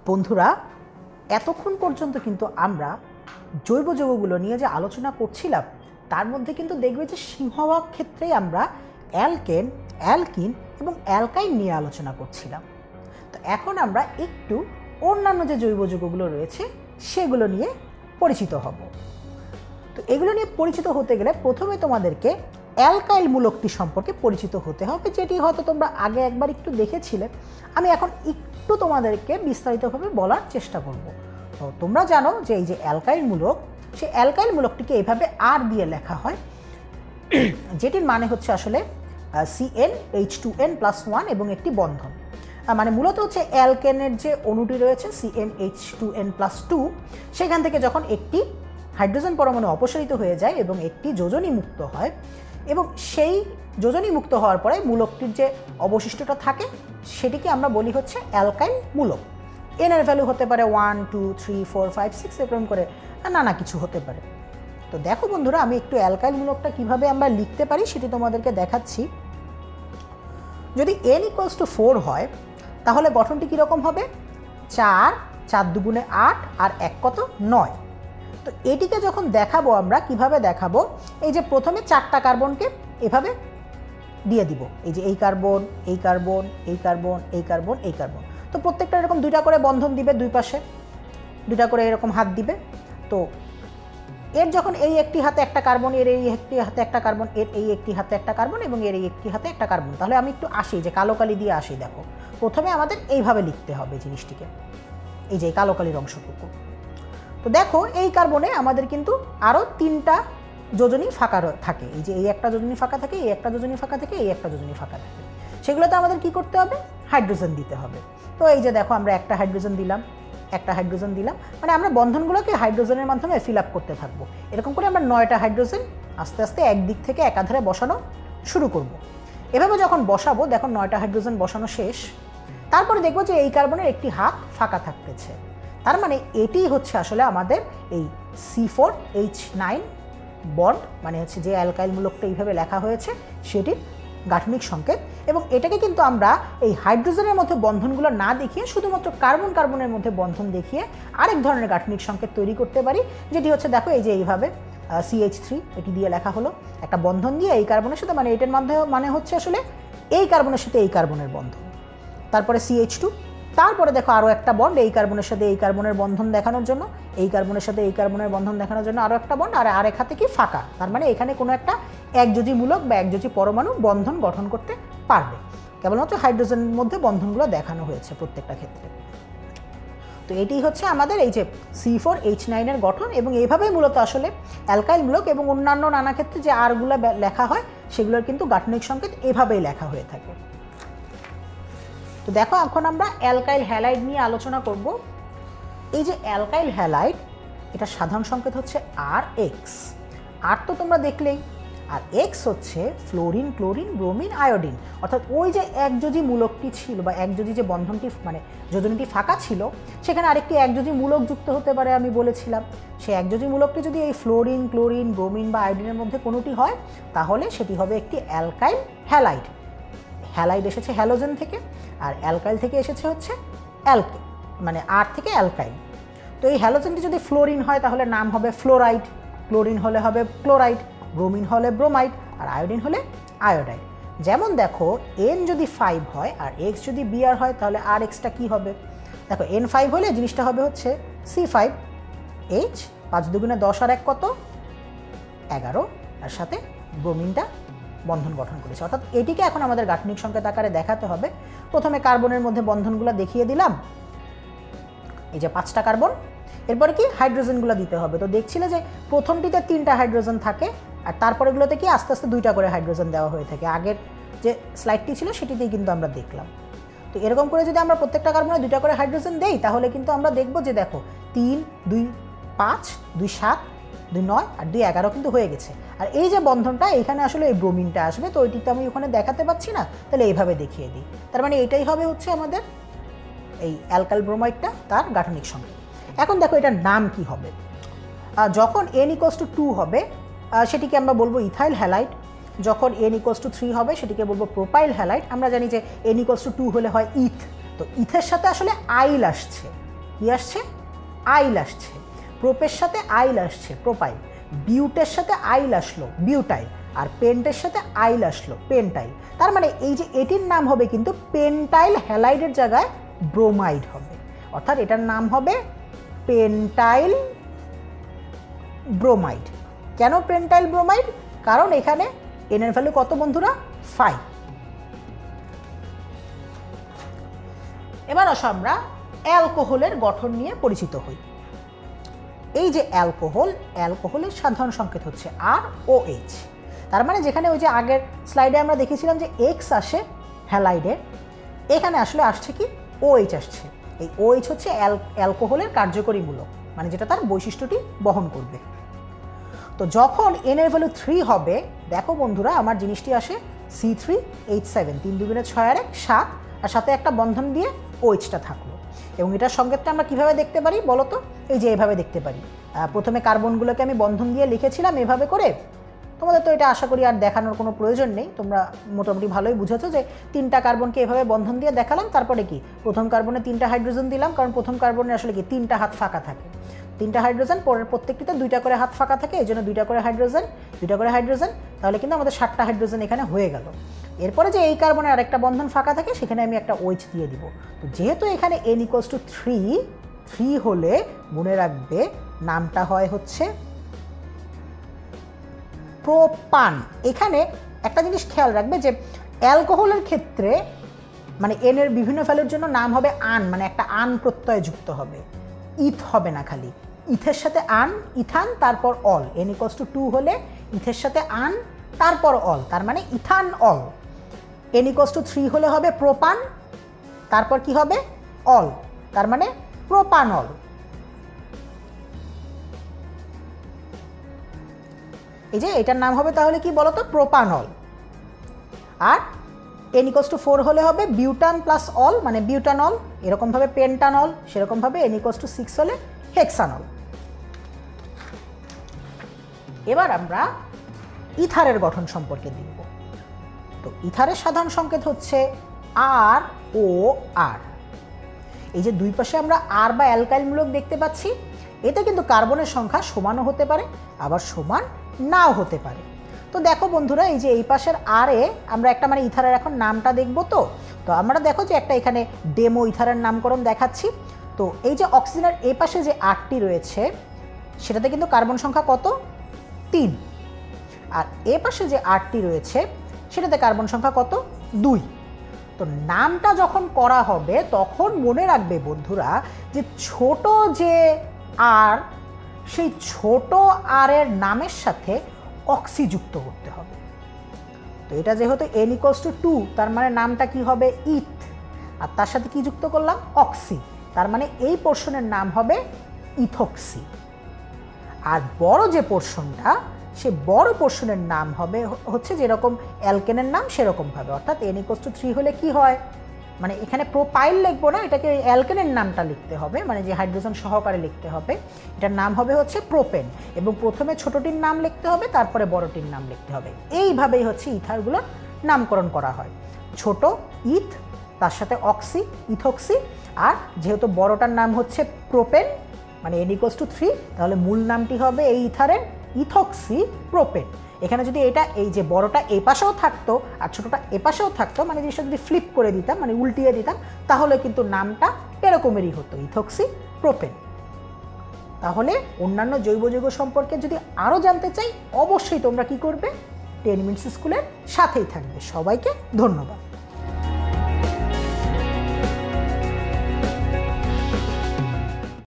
বন্ধুরা, এতক্ষণ পর্যন্ত কিন্তু আমরা জৈব যৌগগুলো নিয়ে যে আলোচনা করছিলাম তার মধ্যে কিন্তু দেখবে যে সিংহভাগ ক্ষেত্রেই আমরা অ্যালকেন, অ্যালকিন এবং অ্যালকাইন নিয়ে আলোচনা করছিলাম। তো এখন আমরা একটু অন্যান্য যে জৈব যৌগগুলো রয়েছে সেগুলো নিয়ে পরিচিত হব। তো এগুলো নিয়ে পরিচিত হতে গেলে প্রথমে তোমাদেরকে অ্যালকাইল মূলকটি সম্পর্কে পরিচিত হতে হবে, যেটি হয়তো তোমরা আগে একবার একটু দেখেছিলে। আমি এখন একটু তোমাদেরকে বিস্তারিতভাবে বলার চেষ্টা করব। তো তোমরা জানো যে এই যে অ্যালকাইল মূলক, সেই অ্যালকাইল মূলকটিকে এইভাবে আর দিয়ে লেখা হয়, যেটির মানে হচ্ছে আসলে CnH2n+1 এবং একটি বন্ধন। মানে মূলত হচ্ছে অ্যালকেনের যে অণুটি রয়েছে CnH2n+2, সেখান থেকে যখন একটি হাইড্রোজেন পরমাণু অপসারিত হয়ে যায় এবং একটি যোজনী মুক্ত হয়, এবং সেই যোজনী মুক্ত হওয়ার পরে মূলকটির যে অবশিষ্টটা থাকে সেটিকে আমরা বলি হচ্ছে অ্যালকাইল মূলক। এন এর ভ্যালু হতে পারে 1, 2, 3, 4, 5, 6 এরকম করে নানা কিছু হতে পারে। তো দেখো বন্ধুরা, আমি একটু অ্যালকাইল মূলকটা কিভাবে আমরা লিখতে পারি সেটি তোমাদেরকে দেখাচ্ছি। যদি n=4 হয় তাহলে গঠনটি কীরকম হবে? 4, 4 দুগুণে 8 আর 1 কত? 9। তো এটিকে যখন দেখাবো আমরা কিভাবে দেখাবো, এই যে প্রথমে 4টা কার্বনকে এভাবে দিয়ে দিব, এই যে এই কার্বন, এই কার্বন, এই কার্বন, এই কার্বন, এই কার্বন। তো প্রত্যেকটা এরকম 2টা করে বন্ধন দিবে, দুই পাশে 2টা করে এরকম হাত দিবে। তো এর যখন এই একটি হাতে একটা কার্বন, এর এই একটি হাতে একটা কার্বন, এর এই একটি হাতে একটা কার্বন এবং এর এই একটি হাতে একটা কার্বন, তাহলে আমি একটু আসি, যে কালো কালি দিয়ে আসি। দেখো প্রথমে আমাদের এইভাবে লিখতে হবে জিনিসটিকে, এই যে কালো কালির অংশটুকু। তো দেখো এই কার্বনে আমাদের কিন্তু আরও 3টা যোজনী ফাঁকা থাকে, এই যে এই একটা যোজনী ফাঁকা থাকে, এই একটা যোজনী ফাঁকা থাকে, এই একটা যোজনী ফাঁকা থাকে। সেগুলোতে আমাদের কি করতে হবে? হাইড্রোজেন দিতে হবে। তো এই যে দেখো আমরা একটা হাইড্রোজেন দিলাম, একটা হাইড্রোজেন দিলাম, মানে আমরা বন্ধনগুলোকে হাইড্রোজেনের মাধ্যমে ফিল আপ করতে থাকবো। এরকম করে আমরা 9টা হাইড্রোজেন আস্তে আস্তে একদিক থেকে একাধারে বসানো শুরু করব। এভাবে যখন বসাবো, দেখো 9টা হাইড্রোজেন বসানো শেষ, তারপরে দেখবো যে এই কার্বনের একটি হাত ফাঁকা থাকতেছে। তার মানে এটি হচ্ছে আসলে আমাদের এই C4H9 বন্ড, মানে হচ্ছে যে অ্যালকাইল মূলকটা এইভাবে লেখা হয়েছে সেটির গাঠনিক সংকেত। এবং এটাকে কিন্তু আমরা এই হাইড্রোজেনের মধ্যে বন্ধনগুলো না দেখিয়ে শুধুমাত্র কার্বন কার্বনের মধ্যে বন্ধন দেখিয়ে আরেক ধরনের গাঠনিক সংকেত তৈরি করতে পারি, যেটি হচ্ছে দেখো এই যে এইভাবে CH3 এটি দিয়ে লেখা হলো, একটা বন্ধন দিয়ে এই কার্বনের সাথে, মানে এটার মাধ্যমে মানে হচ্ছে আসলে এই কার্বনের সাথে এই কার্বনের বন্ধন, তারপরে CH2, তারপরে দেখো আরও একটা বন্ড এই কার্বনের সাথে এই কার্বনের বন্ধন দেখানোর জন্য, এই কার্বনের সাথে এই কার্বনের বন্ধন দেখানোর জন্য আরও একটা বন্ড, আর আরেক হাতে কি ফাঁকা, তার মানে এখানে কোনো একটা একযোজী মূলক বা একযোজী পরমাণু বন্ধন গঠন করতে পারবে। কেবলমাত্র হাইড্রোজেনের মধ্যে বন্ধনগুলো দেখানো হয়েছে প্রত্যেকটা ক্ষেত্রে। তো এটি হচ্ছে আমাদের এই যে C4H9 এর গঠন, এবং এইভাবেই মূলত আসলে অ্যালকাইল মূলক এবং অন্যান্য নানা ক্ষেত্রে যে আরগুলো লেখা হয় সেগুলোর কিন্তু গাঠনিক সংকেত এভাবেই লেখা হয়ে থাকে। তো দেখো এখন আমরা অ্যালকাইল হ্যালাইড নিয়ে আলোচনা করব। এই যে অ্যালকাইল হ্যালাইড, এটা সাধারণ সংকেত হচ্ছে RX। আর তো তোমরা দেখলেই, আর X হচ্ছে ফ্লোরিন, ক্লোরিন, ব্রোমিন, আয়োডিন। অর্থাৎ ওই যে একযোজী মূলকটি ছিল বা একযোজী যে বন্ধনটি মানে যোজনীটি ফাঁকা ছিল, সেখানে আরেকটি একযোজী মূলক যুক্ত হতে পারে আমি বলেছিলাম। সেই একযোজী মূলকটি যদি এই ফ্লোরিন, ক্লোরিন, ব্রোমিন বা আয়োডিনের মধ্যে কোনোটি হয় তাহলে সেটি হবে একটি অ্যালকাইল হ্যালাইড। হ্যালাইড এসেছে হ্যালোজেন থেকে, আর অ্যালকাইল থেকে এসেছে হচ্ছে অ্যালকেন, মানে আর থেকে অ্যালকাইল। তো এই হ্যালোজেনটি যদি ফ্লোরিন হয় তাহলে নাম হবে ফ্লোরাইড, ক্লোরিন হলে হবে ক্লোরাইড, ব্রোমিন হলে ব্রোমাইড, আর আয়োডিন হলে আয়োডাইড। যেমন দেখো N যদি 5 হয় আর X যদি Br হয় তাহলে আর এক্সটা কী হবে? দেখো N5 হলে জিনিসটা হবে হচ্ছে C5H, 5 দুগুণে 10 আর 1 কত? 11, আর সাথে ব্রোমিনটা বন্ধন গঠন করেছে। অর্থাৎ এটিকে এখন আমাদের গাঠনিক সংকেত আকারে দেখাতে হবে। প্রথমে কার্বনের মধ্যে বন্ধনগুলো দেখিয়ে দিলাম, এই যে 5টা কার্বন, এরপরে কি হাইড্রোজেনগুলো দিতে হবে। তো দেখছিলে যে প্রথমটিতে 3টা হাইড্রোজেন থাকে, আর তারপরেগুলোতে কি আস্তে আস্তে 2টা করে হাইড্রোজেন দেওয়া হয়ে থাকে। আগের যে স্লাইডটি ছিল সেটিতেই কিন্তু আমরা দেখলাম। তো এরকম করে যদি আমরা প্রত্যেকটা কার্বনে 2টা করে হাইড্রোজেন দেই তাহলে কিন্তু আমরা দেখব যে দেখো 3, 2, 5, 2, 7, 2, 9 আর 2, 11 কিন্তু হয়ে গেছে। আর এই যে বন্ধনটা এইখানে আসলে এই ব্রোমিনটা আসবে, তো ওইটিতে আমি ওখানে দেখাতে পাচ্ছি না, তাহলে এইভাবে দেখিয়ে দিই। তার মানে এটাই হবে হচ্ছে আমাদের এই অ্যালকাইল ব্রোমাইডটা, তার গাঠনিক সংকেত। এখন দেখো এটার নাম কি হবে। যখন N=2 হবে সেটিকে আমরা বলবো ইথাইল হ্যালাইড, যখন N=3 হবে সেটিকে বলবো প্রোপাইল হ্যালাইড। আমরা জানি যে N=2 হলে হয় ইথ, তো ইথের সাথে আসলে আইল আসছে, কি আসছে? আইল আসছে। প্রোপের সাথে আইল আসছে, প্রোপাইল। বিউটের সাথে আইল আসলো, বিউটাইল। আর পেন্টের সাথে আইল আসলো, পেন্টাইল। তার মানে এই যে এটির নাম হবে কিন্তু পেন্টাইল হ্যালাইডের জায়গায় ব্রোমাইড হবে, অর্থাৎ এটার নাম হবে পেন্টাইল ব্রোমাইড। কেন পেন্টাইল ব্রোমাইড? কারণ এখানে এন এর ভ্যালু কত বন্ধুরা? 5। এবার আসো আমরা অ্যালকোহলের গঠন নিয়ে পরিচিত হই। এই যে অ্যালকোহলের সাধারণ সংকেত হচ্ছে ROH। তার মানে যেখানে ওই যে আগের স্লাইডে আমরা দেখেছিলাম যে X আসে হ্যালাইডে, এখানে আসলে আসছে কি? OH আসছে। এই OH হচ্ছে অ্যালকোহলের কার্যকরী মূলক, মানে যেটা তার বৈশিষ্ট্যটি বহন করবে। তো যখন N এর ভ্যালু 3 হবে, দেখো বন্ধুরা আমার জিনিসটি আসে C3H7, 3 2 6 আর 1 7, আর সাথে একটা বন্ধন দিয়ে OH-টা থাকলো। এবং এটার সংকেতটা আমরা কিভাবে দেখতে পারি বলো তো? এই যে এভাবে দেখতে পারি। প্রথমে কার্বনগুলোকে আমি বন্ধন দিয়ে লিখেছিলাম এভাবে করে। তোমাদের তো এটা আশা করি আর দেখানোর কোনো প্রয়োজন নেই, তোমরা মোটামুটি ভালোই বুঝেছো যে 3টা কার্বনকে এভাবে বন্ধন দিয়ে দেখালাম। তারপরে কি প্রথম কার্বনে 3টা হাইড্রোজেন দিলাম, কারণ প্রথম কার্বনে আসলে কি 3টা হাত ফাঁকা থাকে। 3টা হাইড্রোজেন, পরের প্রত্যেকটিতে 2টা করে হাত ফাঁকা থাকে, এই জন্য 2টা করে হাইড্রোজেন, তাহলে কিন্তু আমাদের 7টা হাইড্রোজেন এখানে হয়ে গেল। এরপরে যে এই কার্বনে আরেকটা বন্ধন ফাঁকা থাকে, সেখানে আমি একটা OH দিয়ে দিব। তো যেহেতু এখানে N = 3 হলে মনে রাখবে নামটা হয় হচ্ছে প্রোপান। এখানে একটা জিনিস খেয়াল রাখবে যে অ্যালকোহলের ক্ষেত্রে মানে N এর বিভিন্ন ভ্যালুর জন্য নাম হবে আন, মানে একটা আন প্রত্যয় যুক্ত হবে, ইথ হবে না খালি। ইথের সাথে আন, ইথান, তারপর অল। N = 2 হলে ইথের সাথে আন তারপর অল, তার মানে ইথান অল। N = 3 হলে হবে প্রোপান, তারপর কি হবে? অল, তার মানে প্রোপানল। এই যে এটার নাম হবে তাহলে কি বলতো? প্রোপানল। আর N = 4 হলে হবে বিউটান প্লাস অল, মানে বিউটানল। এরকমভাবে পেন্টানল, সেরকমভাবে N = 6 হলে হেক্সানল। এবার আমরা ইথারের গঠন সম্পর্কে দেখব। তো ইথারের সাধারণ সংকেত হচ্ছে ROR। এই যে দুই পাশে আমরা R বা অ্যালকাইল মূলক দেখতে পাচ্ছি, এতে কিন্তু কার্বনের সংখ্যা সমানও হতে পারে, আবার সমান নাও হতে পারে। তো দেখো বন্ধুরা, এই যে এই পাশের R এ আমরা একটা মানে ইথারের এখন নামটা দেখব। তো আমরা দেখো যে একটা এখানে ডেমো ইথারের নামকরণ দেখাচ্ছি। তো এই যে অক্সিজেনের এই পাশে যে Rটি রয়েছে, সেটাতে কিন্তু কার্বন সংখ্যা কত? 3। আর এ পাশে যে Rটি রয়েছে, সেটাতে কার্বন সংখ্যা কত? 2। তো নামটা যখন করা হবে তখন মনে রাখবে বন্ধুরা যে ছোট যে আর, সেই ছোট আর এর নামের সাথে অক্সি যুক্ত করতে হবে। তো এটা যেহেতু N = 2, তার মানে নামটা কি হবে? ইথ। আর তার সাথে কি যুক্ত করলাম? অক্সি, তার মানে এই পোর্শনের নাম হবে ইথক্সি। আর বড় যে পোর্শনটা, সে বড় পোর্শনের নাম হবে হচ্ছে যেরকম অ্যালকেনের নাম সেরকমভাবে, অর্থাৎ N = 3 হলে কি হয়, মানে এখানে প্রোপাইল লিখবো না, এটাকে অ্যালকেনের নামটা লিখতে হবে, মানে যে হাইড্রোজেন সহকারে লিখতে হবে। এটার নাম হবে হচ্ছে প্রোপেন, এবং প্রথমে ছোটটির নাম লিখতে হবে, তারপরে বড়টির নাম লিখতে হবে। এইভাবেই হচ্ছে ইথারগুলোর নামকরণ করা হয়। ছোট ইথ, তার সাথে অক্সি, ইথক্সি। আর যেহেতু বড়টার নাম হচ্ছে প্রোপেন, মানে N = 3, তাহলে মূল নামটি হবে এই ইথারের ইথক্সি প্রোপেন। এখানে যদি এটা এই যে বড়টা এই পাশেও থাকতো আর ছোটটা এ পাশেও থাকতো, মানে জিনিসটা যদি ফ্লিপ করে দিতাম, মানে উল্টিয়ে দিতাম, তাহলে কিন্তু নামটা এরকমেরই হতো, ইথক্সি প্রোপেন। তাহলে অন্যান্য জৈব যৌগ সম্পর্কে যদি আরও জানতে চাই, অবশ্যই তোমরা কি করবে? 10 মিনিটস স্কুলের সাথেই থাকবে। সবাইকে ধন্যবাদ।